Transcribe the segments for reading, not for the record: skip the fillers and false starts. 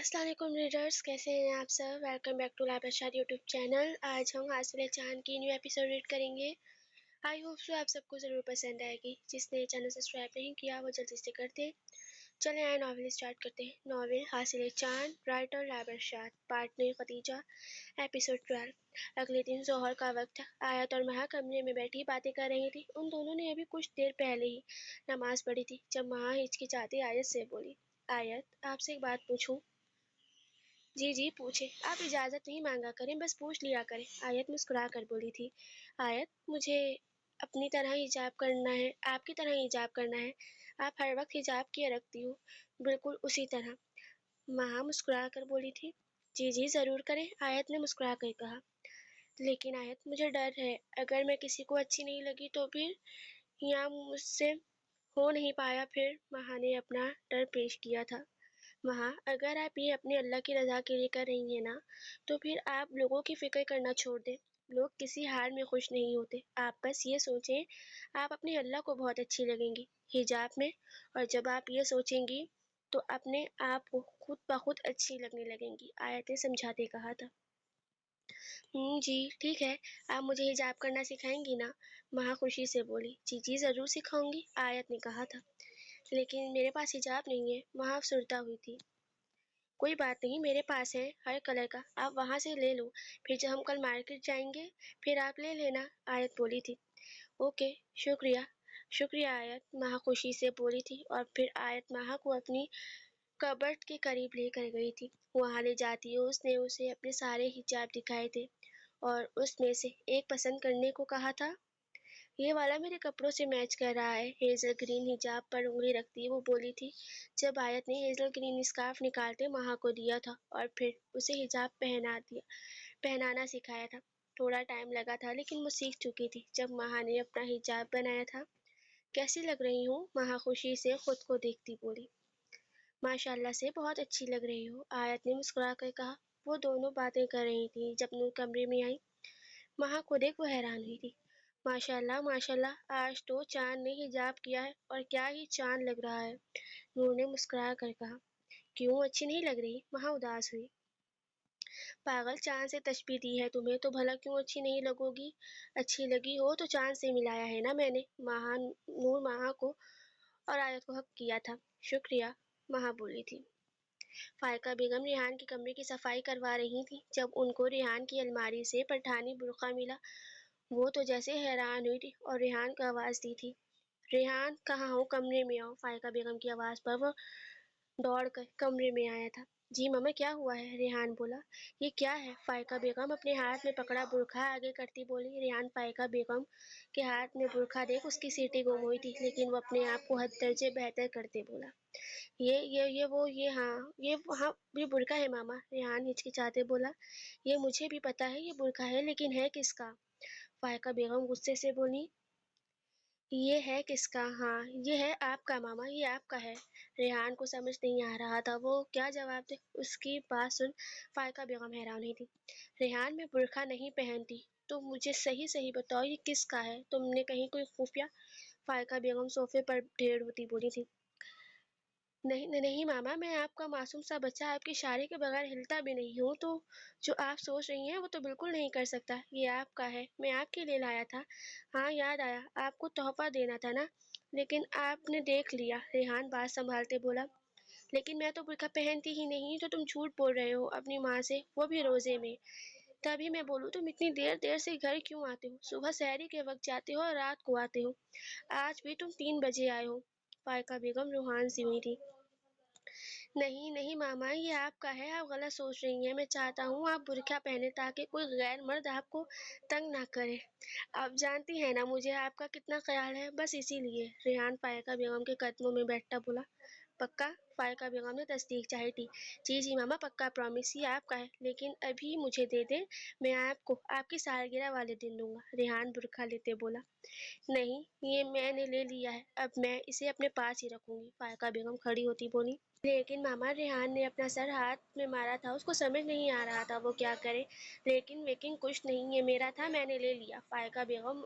السلام علیکم ریڈرز، کیسے ہیں آپ سب؟ ویلکم بیک ٹو لاب ارشاد یوٹیوب چینل۔ آج ہم حاصل چاند کی نیو ایپیسوڈ ریڈ کریں گے۔ آئی ہوپ سو آپ سب کو ضرور پسند آئے گی۔ جس نے چینل سبسکرائب نہیں کیا وہ جلدی سے کر دیں۔ چلیں آئے ناول اسٹارٹ کرتے ہیں۔ ناول حاصل چاند، رائٹر لاب ارشاد، پارٹنر خدیجہ، ایپیسوڈ 12۔ اگلے دن ظہر کا وقت تھا۔ آیت اور مہا کمرے میں بیٹھی باتیں کر رہی تھی۔ ان دونوں نے ابھی کچھ دیر پہلے ہی نماز پڑھی تھی جب مہا ہچکچاتی آیت سے بولی، آیت آپ سے ایک بات پوچھوں؟ جی پوچھیں، آپ اجازت نہیں مانگا کریں، بس پوچھ لیا کریں، آیت مسکرا کر بولی تھی۔ آیت مجھے اپنی طرح حجاب کرنا ہے، آپ کی طرح حجاب کرنا ہے۔ آپ ہر وقت حجاب کیے رکھتی ہو، بالکل اسی طرح۔ مہا مسکرا کر بولی تھی۔ جی ضرور کریں، آیت نے مسکرا کر کہا۔ لیکن آیت مجھے ڈر ہے، اگر میں کسی کو اچھی نہیں لگی تو پھر یا مجھ سے ہو نہیں پایا پھر؟ مہا نے اپنا ڈر پیش کیا تھا۔ مہا اگر آپ یہ اپنے اللہ کی رضا کے لیے کر رہی ہیں نا تو پھر آپ لوگوں کی فکر کرنا چھوڑ دیں۔ لوگ کسی حال میں خوش نہیں ہوتے، آپ بس یہ سوچیں آپ اپنے اللہ کو بہت اچھی لگیں گی حجاب میں، اور جب آپ یہ سوچیں گی تو اپنے آپ کو خود بخود اچھی لگنے لگیں گی، آیت نے سمجھاتے کہا تھا۔ جی ٹھیک ہے، آپ مجھے حجاب کرنا سکھائیں گی نا؟ مہا خوشی سے بولی۔ جی ضرور سکھاؤں گی، آیت نے کہا تھا۔ لیکن میرے پاس حجاب نہیں ہے، مہا افسردہ ہوئی تھی۔ کوئی بات نہیں، میرے پاس ہے ہر کلر کا، آپ وہاں سے لے لو، پھر جب ہم کل مارکیٹ جائیں گے پھر آپ لے لینا، آیت بولی تھی۔ اوکے شکریہ آیت، مہا خوشی سے بولی تھی، اور پھر آیت مہا کو اپنی کبرٹ کے قریب لے کر گئی تھی۔ وہاں لے جاتی اس نے اسے اپنے سارے حجاب دکھائے تھے اور اس میں سے ایک پسند کرنے کو کہا تھا۔ یہ والا میرے کپڑوں سے میچ کر رہا ہے، ہیزل گرین حجاب پر انگلی رکھتی وہ بولی تھی، جب آیت نے ہیزل گرین اسکارف نکالتے مہا کو دیا تھا اور پھر اسے حجاب پہنانا سکھایا تھا۔ تھوڑا ٹائم لگا تھا لیکن وہ سیکھ چکی تھی۔ جب مہا نے اپنا حجاب بنایا تھا، کیسی لگ رہی ہوں؟ مہا خوشی سے خود کو دیکھتی بولی۔ ماشاءاللہ سے بہت اچھی لگ رہی ہو، آیت نے مسکرا کر کہا۔ وہ دونوں باتیں کر رہی تھی جب نور کمرے میں آئی۔ مہا کو دیکھ وہ حیران ہوئی تھی۔ ماشاءاللہ آج تو چاند نے حجاب کیا ہے اور کیا ہی چاند لگ رہا ہے، نور نے مسکرا کر کہا۔ کیوں اچھی نہیں لگ رہی؟ مہا اداس ہوئی۔ پاگل، چاند سے تشبیہ دی ہے تمہیں تو بھلا کیوں اچھی نہیں لگو گی؟ اچھی لگی ہو تو چاند سے ملایا ہے نا میں نے، نور مہا کو اور آیت کو حق کیا تھا۔ شکریہ، مہا بولی تھی۔ فائقہ بیگم ریحان کے کمرے کی صفائی کروا رہی تھی جب ان کو ریحان کی الماری سے پٹھانی برقع ملا۔ وہ تو جیسے حیران ہوئی تھی اور ریحان کو آواز دی تھی۔ ریحان کہاں ہو؟ کمرے میں آؤ۔ فائقہ بیگم کی آواز پر وہ دوڑ کر کمرے میں آیا تھا۔ جی ماما کیا ہوا ہے؟ ریحان بولا۔ یہ کیا ہے؟ فائقہ بیگم اپنے ہاتھ میں پکڑا برقع آگے کرتی بولی۔ ریحان فائقہ بیگم کے ہاتھ میں برقع دیکھ اس کی سیٹی گم ہوئی تھی، لیکن وہ اپنے آپ کو حد درجے بہتر کرتے بولا، یہ برقع ہے ماما۔ ریحان ہچکچاتے بولا۔ یہ مجھے بھی پتا ہے یہ برقع ہے، لیکن ہے کس کا؟ فائقہ بیگم غصے سے بولی۔ یہ ہے کس کا؟ ہاں یہ ہے آپ کا ماما، یہ آپ کا ہے۔ ریحان کو سمجھ نہیں آ رہا تھا وہ کیا جواب دے۔ اس کی بات سن فائقہ بیگم حیران ہوئی تھی۔ ریحان میں برقع نہیں پہنتی، تو مجھے صحیح بتاؤ یہ کس کا ہے؟ تم نے کہیں کوئی خفیہ؟ فائقہ بیگم صوفے پر ڈھیر ہوتی بولی تھی۔ نہیں ماما، میں آپ کا معصوم سا بچہ آپ کے اشارے کے بغیر ہلتا بھی نہیں ہوں، تو جو آپ سوچ رہی ہیں وہ تو بالکل نہیں کر سکتا۔ یہ آپ کا ہے، میں آپ کے لیے لایا تھا۔ ہاں یاد آیا، آپ کو تحفہ دینا تھا نا، لیکن آپ نے دیکھ لیا۔ ریحان بات سنبھالتے بولا۔ لیکن میں تو برقع پہنتی ہی نہیں، تو تم جھوٹ بول رہے ہو اپنی ماں سے، وہ بھی روزے میں۔ تبھی میں بولوں تم اتنی دیر سے گھر کیوں آتے ہو؟ صبح سحری کے وقت جاتے ہو اور رات کو آتے ہو، آج بھی تم 3 بجے آئے ہو۔ فائقہ بیگم روحان سی ہوئی تھی۔ نہیں ماما، یہ آپ کا ہے، آپ غلط سوچ رہی ہیں۔ میں چاہتا ہوں آپ برقع پہنیں تاکہ کوئی غیر مرد آپ کو تنگ نہ کرے۔ آپ جانتی ہیں نا مجھے آپ کا کتنا خیال ہے، بس اسی لیے۔ ریحان فائقہ بیگم کے قدموں میں بیٹھتا بولا۔ پکا؟ فائقہ بیگم نے تصدیق چاہی تھی۔ جی ماما پکا، پرامس، یہ آپ کا ہے، لیکن ابھی مجھے دے دیں، میں آپ کو آپ کی سالگرہ والے دن دوں گا۔ ریحان برقع لیتے بولا۔ نہیں، یہ میں نے لے لیا ہے، اب میں اسے اپنے پاس ہی رکھوں گی۔ فائقہ بیگم کھڑی ہوتی بولی۔ لیکن ماما، ریحان نے اپنا سر ہاتھ میں مارا تھا، اس کو سمجھ نہیں آ رہا تھا وہ کیا کرے۔ لیکن کچھ نہیں، یہ میرا تھا، میں نے لے لیا۔ فائقہ بیگم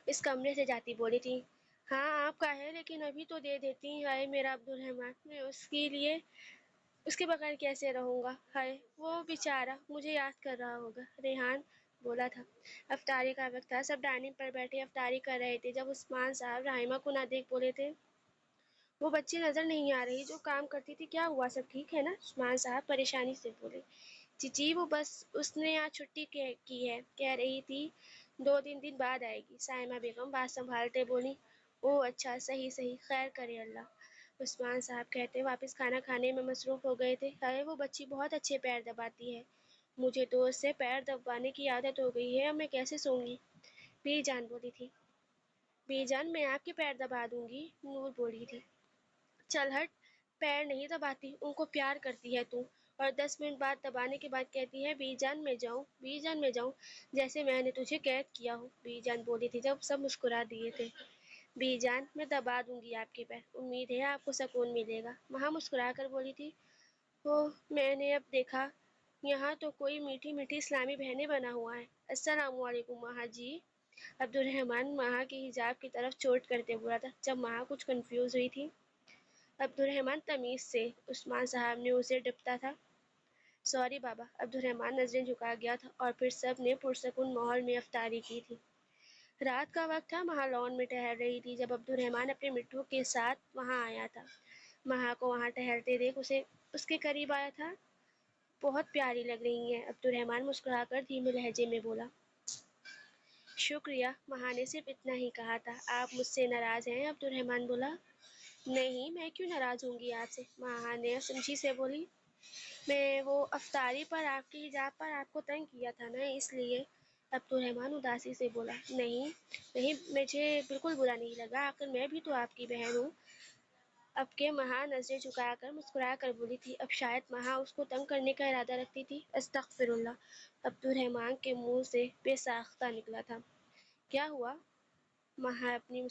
اس کمرے سے جاتی بولی تھی۔ ہاں آپ کا ہے، لیکن ابھی تو دے دیتی۔ ہائے میرا عبدالرحمن، میں اس کے لیے اس کے بغیر کیسے رہوں گا؟ ہائے وہ بیچارہ مجھے یاد کر رہا ہوگا، ریحان بولا تھا۔ افطاری کا وقت تھا، سب ڈائننگ پر بیٹھے افطاری کر رہے تھے جب عثمان صاحب رحیمہ کو نہ دیکھ بولے تھے، وہ بچی نظر نہیں آ رہی جو کام کرتی تھی، کیا ہوا؟ سب ٹھیک ہے نا؟ عثمان صاحب پریشانی سے بولے۔ جی وہ بس اس نے آج چھٹی کی ہے، کہہ رہی تھی 2-3 دن بعد آئے گی۔ سائمہ بیگم بات سنبھالتے بولی۔ اوہ اچھا، صحیح، خیر کرے اللہ، عثمان صاحب کہتے واپس کھانا کھانے میں مصروف ہو گئے تھے۔ ہائے وہ بچی بہت اچھے پیر دباتی ہے، مجھے تو اس سے پیر دبانے کی عادت ہو گئی ہے، اب میں کیسے سوں گی؟ بی جان بولی تھی۔ بی جان میں آپ کے پیر دبا دوں گی، نور بولی تھی۔ چل ہٹ، پیر نہیں دباتی، ان کو پیار کرتی ہے تو، اور 10 منٹ بعد دبانے کے بعد کہتی ہے بی جان میں جاؤں، بی جان میں جاؤں، جیسے میں نے تجھے قید کیا ہو، بی جان بولی تھی جب سب مسکرا دیے تھے۔ بی جان میں دبا دوں گی آپ کے پیر، امید ہے آپ کو سکون ملے گا، مہا مسکرا کر بولی تھی۔ اوہ میں نے اب دیکھا یہاں تو کوئی میٹھی میٹھی اسلامی بہنیں بنا ہوا ہے۔ السلام علیکم مہا جی، عبدالرحمن مہا کی حجاب کی طرف چوٹ کرتے بولا تھا جب مہا کچھ کنفیوز ہوئی تھی۔ عبدالرحمن تمیز سے، عثمان صاحب نے اسے ڈپٹا تھا۔ سوری بابا، عبدالرحمن نظریں جھکا گیا تھا اور پھر سب نے پرسکون ماحول میں افطاری کی تھی۔ رات کا وقت تھا، مہا لان میں ٹہل رہی تھی جب عبدالرحمن اپنے مٹھو کے ساتھ وہاں آیا تھا۔ مہا کو وہاں ٹہلتے دیکھ اسے اس کے قریب آیا تھا۔ بہت پیاری لگ رہی ہیں، عبدالرحمن مسکرا کر دھیمے لہجے میں بولا۔ شکریہ، مہا نے صرف اتنا ہی کہا تھا۔ آپ مجھ سے ناراض ہیں؟ عبدالرحمن بولا۔ نہیں، میں کیوں ناراض ہوں گی آپ سے؟ مہا نے سمجھی سے بولی۔ میں وہ افطاری پر آپ کی حجاب پر آپ کو تنگ کیا تھا نا، اس لیے۔ عبدالرحمن اداسی سے بولا۔ نہیں، مجھے بالکل برا نہیں لگا، آخر میں بھی تو آپ کی بہن ہوں۔ اب کہ مہا نظریں جھکا کر مسکرا کر بولی تھی، اب شاید مہا اس کو تنگ کرنے کا ارادہ رکھتی تھی۔ استغفر اللہ، عبدالرحمن کے منہ سے بے ساختہ نکلا تھا۔ کیا ہوا؟ مہا اپنی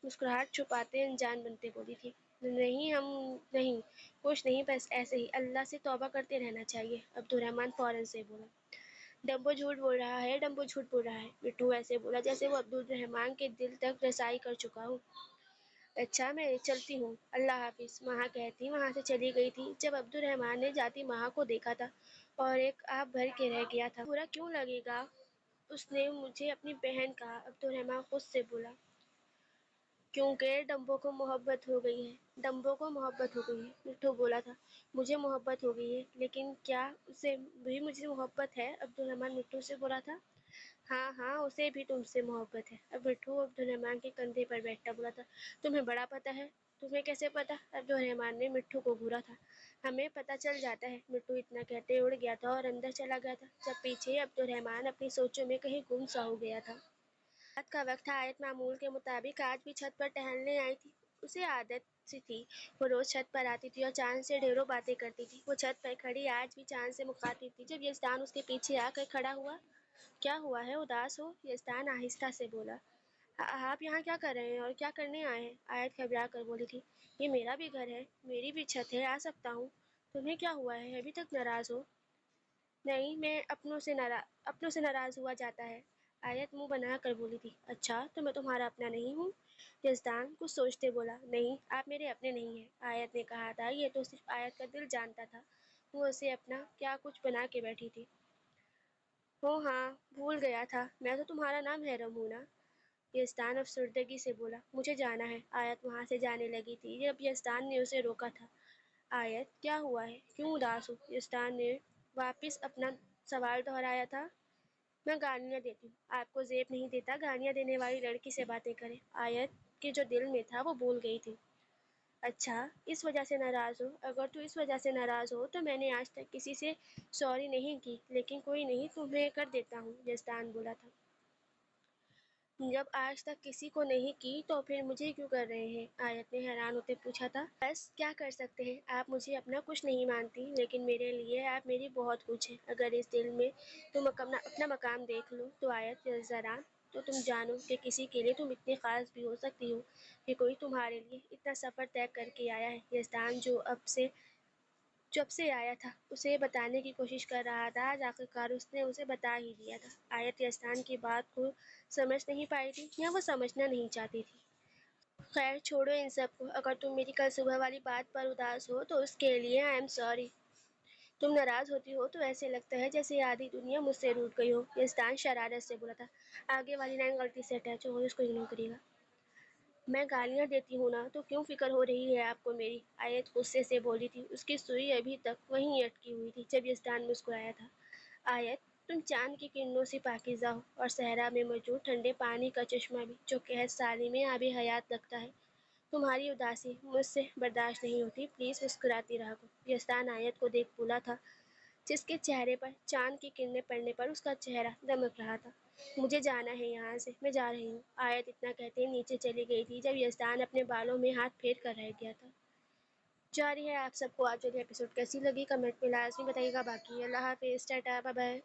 مسکراہٹ چھپاتے انجان بنتے بولی تھی۔ نہیں، کچھ نہیں، بس ایسے ہی، اللہ سے توبہ کرتے رہنا چاہیے، عبدالرحمن فوراً سے بولا۔ ڈمبو جھوٹ بول رہا ہے، ڈمبو جھوٹ بول رہا ہے، مٹھو ایسے بولا جیسے وہ عبدالرحمن کے دل تک رسائی کر چکا ہو۔ اچھا میں چلتی ہوں، اللہ حافظ، مہا کہتی وہاں سے چلی گئی تھی جب عبدالرحمن نے جاتی مہا کو دیکھا تھا اور ایک آب بھر کے رہ گیا تھا۔ برا کیوں لگے گا؟ اس نے مجھے اپنی بہن کہا، عبدالرحمن خود سے بولا۔ کیونکہ ڈمبو کو محبت ہو گئی ہے، ڈمبو کو محبت ہو گئی ہے، مٹھو بولا تھا۔ مجھے محبت ہو گئی ہے، لیکن کیا اسے بھی مجھ سے محبت ہے؟ عبدالرحمن مٹھو سے بولا تھا۔ ہاں، اسے بھی تم سے محبت ہے، اب مٹھو عبدالرحمن کے کندھے پر بیٹھا بولا تھا۔ تمہیں بڑا پتہ ہے؟ تمہیں کیسے پتہ؟ عبدالرحمن نے مٹھو کو گھورا تھا۔ ہمیں پتہ چل جاتا ہے، مٹھو اتنا کہتے اڑ گیا تھا اور اندر چلا گیا تھا جب پیچھے عبدالرحمن اپنی سوچوں میں کہیں گم سا ہو گیا تھا۔ رات کا وقت تھا، آیت معمول کے مطابق آج بھی چھت پر ٹہلنے آئی تھی۔ اسے عادت سی تھی، وہ روز چھت پر آتی تھی اور چاند سے ڈھیروں باتیں کرتی تھی۔ وہ چھت پر کھڑی آج بھی چاند سے مخاطب تھی جب یزدان اس کے پیچھے آ کر کھڑا ہوا۔ کیا ہوا ہے، اداس ہو؟ یزدان آہستہ سے بولا۔ آپ یہاں کیا کر رہے ہیں اور کیا کرنے آئے ہیں؟ آیت گھبرا کر بولی تھی۔ یہ میرا بھی گھر ہے، میری بھی چھت ہے، آ سکتا ہوں۔ تمہیں کیا ہوا ہے، ابھی تک ناراض ہو؟ نہیں، میں اپنوں سے ناراض ہوا جاتا ہے، آیت منہ بنا کر بولی تھی۔ اچھا، تو میں تمہارا اپنا نہیں ہوں؟ یزدان کچھ سوچتے بولا۔ نہیں، آپ میرے اپنے نہیں ہیں، آیت نے کہا تھا۔ یہ تو صرف آیت کا دل جانتا تھا، وہ اسے اپنا کیا کچھ بنا کے بیٹھی تھی۔ ہاں، بھول گیا تھا، میں تو تمہارا نام محرم ہوں نا؟ یزدان افسردگی سے بولا۔ مجھے جانا ہے، آیت وہاں سے جانے لگی تھی جب یزدان نے اسے روکا تھا۔ آیت کیا ہوا ہے، کیوں اداس ہو؟ یزدان نے واپس اپنا سوال دہرایا تھا۔ میں گالیاں دیتی ہوں، آپ کو زیب نہیں دیتا گالیاں دینے والی لڑکی سے باتیں کریں؟ آیت کے جو دل میں تھا وہ بھول گئی تھی۔ اچھا، اس وجہ سے ناراض ہو؟ اگر تو اس وجہ سے ناراض ہو تو میں نے آج تک کسی سے سوری نہیں کی، لیکن کوئی نہیں، تمہیں کر دیتا ہوں، یزدان بولا تھا۔ جب آج تک کسی کو نہیں کی تو پھر مجھے کیوں کر رہے ہیں؟ آیت نے حیران ہوتے پوچھا تھا۔ بس کیا کر سکتے ہیں، آپ مجھے اپنا کچھ نہیں مانتی، لیکن میرے لیے آپ میری بہت کچھ ہیں۔ اگر اس دل میں تم اپنا مقام دیکھ لو تو آیت ذرا تو تم جانو کہ کسی کے لیے تم اتنی خاص بھی ہو سکتی ہو کہ کوئی تمہارے لیے اتنا سفر طے کر کے آیا ہے۔ یزدان جو اب سے آیا تھا اسے بتانے کی کوشش کر رہا تھا، آج آخرکار اس نے اسے بتا ہی دیا تھا۔ آیت یزدان کی بات کو سمجھ نہیں پائی تھی یا وہ سمجھنا نہیں چاہتی تھی۔ خیر چھوڑو ان سب کو، اگر تم میری کل صبح والی بات پر اداس ہو تو اس کے لیے آئی ایم سوری۔ تم ناراض ہوتی ہو تو ایسے لگتا ہے جیسے آدھی دنیا مجھ سے روٹھ گئی ہو، یزدان شرارت سے بولا تھا۔ آگے والی لائن غلطی سے اٹیچ ہو گئی، اس کو اگنور کرے گا۔ میں گالیاں دیتی ہوں نا تو کیوں فکر ہو رہی ہے آپ کو میری؟ آیت غصے سے بولی تھی، اس کی سوئی ابھی تک وہیں اٹکی ہوئی تھی جب یزدان مسکرایا تھا۔ آیت، تم چاند کی کرنوں سے پاکیزہ ہو اور صحرا میں موجود ٹھنڈے پانی کا چشمہ بھی جو قحط سالی میں آب حیات لگتا ہے۔ تمہاری اداسی مجھ سے برداشت نہیں ہوتی، پلیز مسکراتی رہا کرو۔ یزدان آیت کو دیکھ بولا تھا، جس کے چہرے پر چاند کی کرنیں پڑنے پر اس کا چہرہ دمک رہا تھا۔ مجھے جانا ہے یہاں سے، میں جا رہی ہوں۔ آیت اتنا کہتے نیچے چلی گئی تھی جب یزدان اپنے بالوں میں ہاتھ پھیر کر رہ گیا تھا۔ جاری ہے آپ سب کو آج والی ایپیسوڈ کیسی لگی کمنٹ میں لازمی بتائیے گا۔ باقی اللہ حافظ، ٹاٹا، بائے بائے۔